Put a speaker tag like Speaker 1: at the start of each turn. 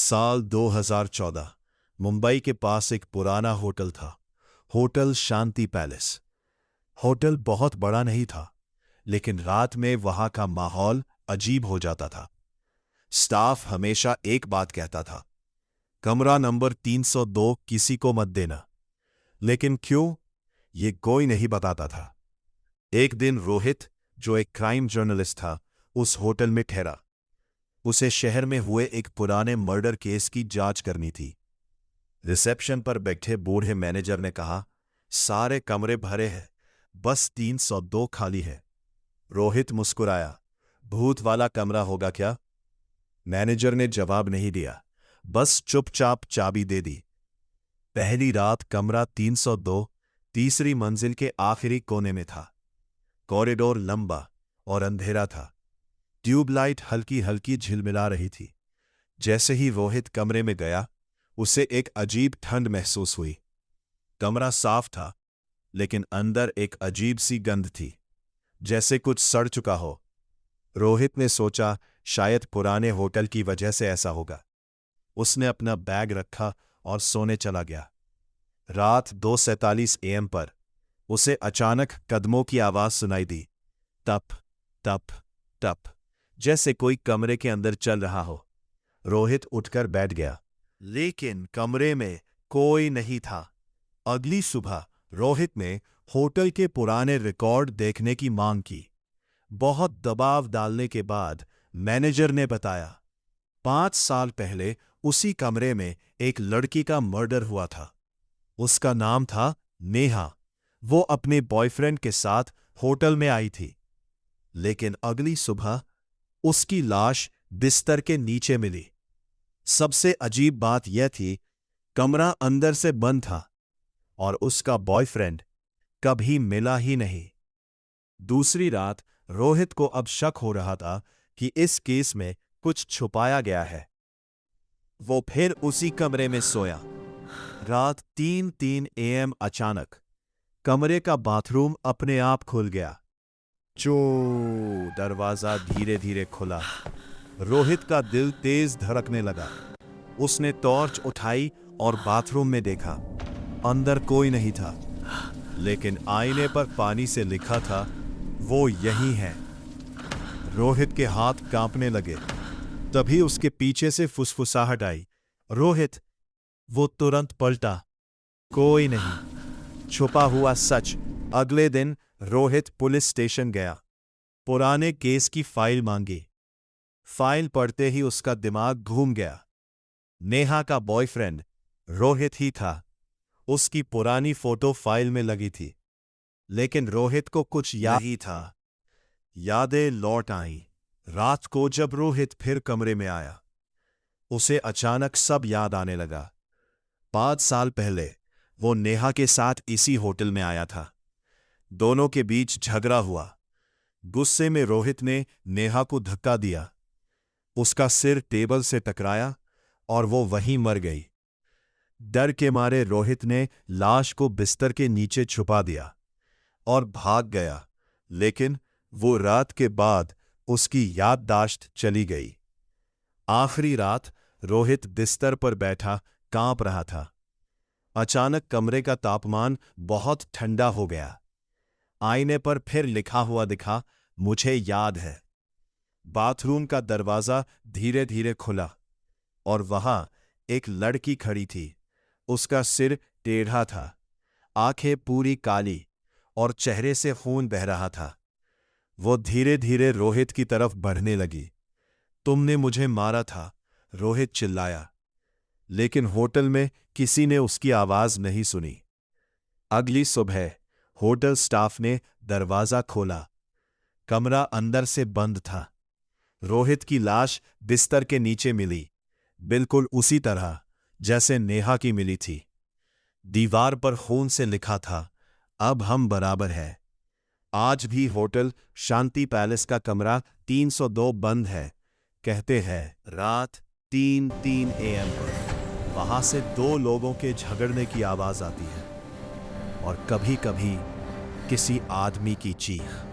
Speaker 1: साल 2014 मुंबई के पास एक पुराना होटल था। होटल शांति पैलेस। होटल बहुत बड़ा नहीं था, लेकिन रात में वहां का माहौल अजीब हो जाता था। स्टाफ हमेशा एक बात कहता था, कमरा नंबर 302 किसी को मत देना। लेकिन क्यों, ये कोई नहीं बताता था। एक दिन रोहित, जो एक क्राइम जर्नलिस्ट था, उस होटल में ठहरा। उसे शहर में हुए एक पुराने मर्डर केस की जांच करनी थी। रिसेप्शन पर बैठे बूढ़े मैनेजर ने कहा, सारे कमरे भरे हैं, बस 302 खाली है। रोहित मुस्कुराया, भूत वाला कमरा होगा क्या? मैनेजर ने जवाब नहीं दिया, बस चुपचाप चाबी दे दी। पहली रात कमरा 302 तीसरी मंजिल के आखिरी कोने में था। कॉरिडोर लंबा और अंधेरा था। ट्यूबलाइट हल्की हल्की झिलमिला रही थी। जैसे ही रोहित कमरे में गया, उसे एक अजीब ठंड महसूस हुई। कमरा साफ था, लेकिन अंदर एक अजीब सी गंध थी, जैसे कुछ सड़ चुका हो। रोहित ने सोचा, शायद पुराने होटल की वजह से ऐसा होगा। उसने अपना बैग रखा और सोने चला गया। रात 2:47 AM पर उसे अचानक कदमों की आवाज सुनाई दी। टप टप टप, जैसे कोई कमरे के अंदर चल रहा हो। रोहित उठकर बैठ गया, लेकिन कमरे में कोई नहीं था। अगली सुबह रोहित ने होटल के पुराने रिकॉर्ड देखने की मांग की। बहुत दबाव डालने के बाद मैनेजर ने बताया, 5 साल पहले उसी कमरे में एक लड़की का मर्डर हुआ था। उसका नाम था नेहा। वो अपने बॉयफ्रेंड के साथ होटल में आई थी, लेकिन अगली सुबह उसकी लाश बिस्तर के नीचे मिली। सबसे अजीब बात यह थी, कमरा अंदर से बंद था और उसका बॉयफ्रेंड कभी मिला ही नहीं। दूसरी रात रोहित को अब शक हो रहा था कि इस केस में कुछ छुपाया गया है। वो फिर उसी कमरे में सोया। रात 3 AM अचानक कमरे का बाथरूम अपने आप खुल गया। चो, दरवाजा धीरे धीरे खुला। रोहित का दिल तेज धड़कने लगा। उसने टॉर्च उठाई और बाथरूम में देखा। अंदर कोई नहीं था, लेकिन आईने पर पानी से लिखा था, वो यही है। रोहित के हाथ कांपने लगे। तभी उसके पीछे से फुसफुसाहट आई, रोहित। वो तुरंत पलटा, कोई नहीं। छुपा हुआ सच। अगले दिन रोहित पुलिस स्टेशन गया। पुराने केस की फाइल मांगी। फाइल पढ़ते ही उसका दिमाग घूम गया। नेहा का बॉयफ्रेंड रोहित ही था। उसकी पुरानी फोटो फाइल में लगी थी, लेकिन रोहित को कुछ याद ही था। यादें लौट आईं। रात को जब रोहित फिर कमरे में आया, उसे अचानक सब याद आने लगा। 5 साल पहले वो नेहा के साथ इसी होटल में आया था। दोनों के बीच झगड़ा हुआ। गुस्से में रोहित ने नेहा को धक्का दिया। उसका सिर टेबल से टकराया और वो वहीं मर गई। डर के मारे रोहित ने लाश को बिस्तर के नीचे छुपा दिया और भाग गया, लेकिन वो रात के बाद उसकी याददाश्त चली गई। आखिरी रात रोहित बिस्तर पर बैठा कांप रहा था। अचानक कमरे का तापमान बहुत ठंडा हो गया। आईने पर फिर लिखा हुआ दिखा, मुझे याद है। बाथरूम का दरवाजा धीरे धीरे खुला और वहां एक लड़की खड़ी थी। उसका सिर टेढ़ा था, आंखें पूरी काली और चेहरे से खून बह रहा था। वो धीरे धीरे रोहित की तरफ बढ़ने लगी। तुमने मुझे मारा था, रोहित चिल्लाया, लेकिन होटल में किसी ने उसकी आवाज नहीं सुनी। अगली सुबह होटल स्टाफ ने दरवाजा खोला। कमरा अंदर से बंद था। रोहित की लाश बिस्तर के नीचे मिली, बिल्कुल उसी तरह जैसे नेहा की मिली थी। दीवार पर खून से लिखा था, अब हम बराबर हैं। आज भी होटल शांति पैलेस का कमरा 302 बंद है। कहते हैं रात 3 AM पर वहां से 2 लोगों के झगड़ने की आवाज आती है और कभी कभी किसी आदमी की चीख।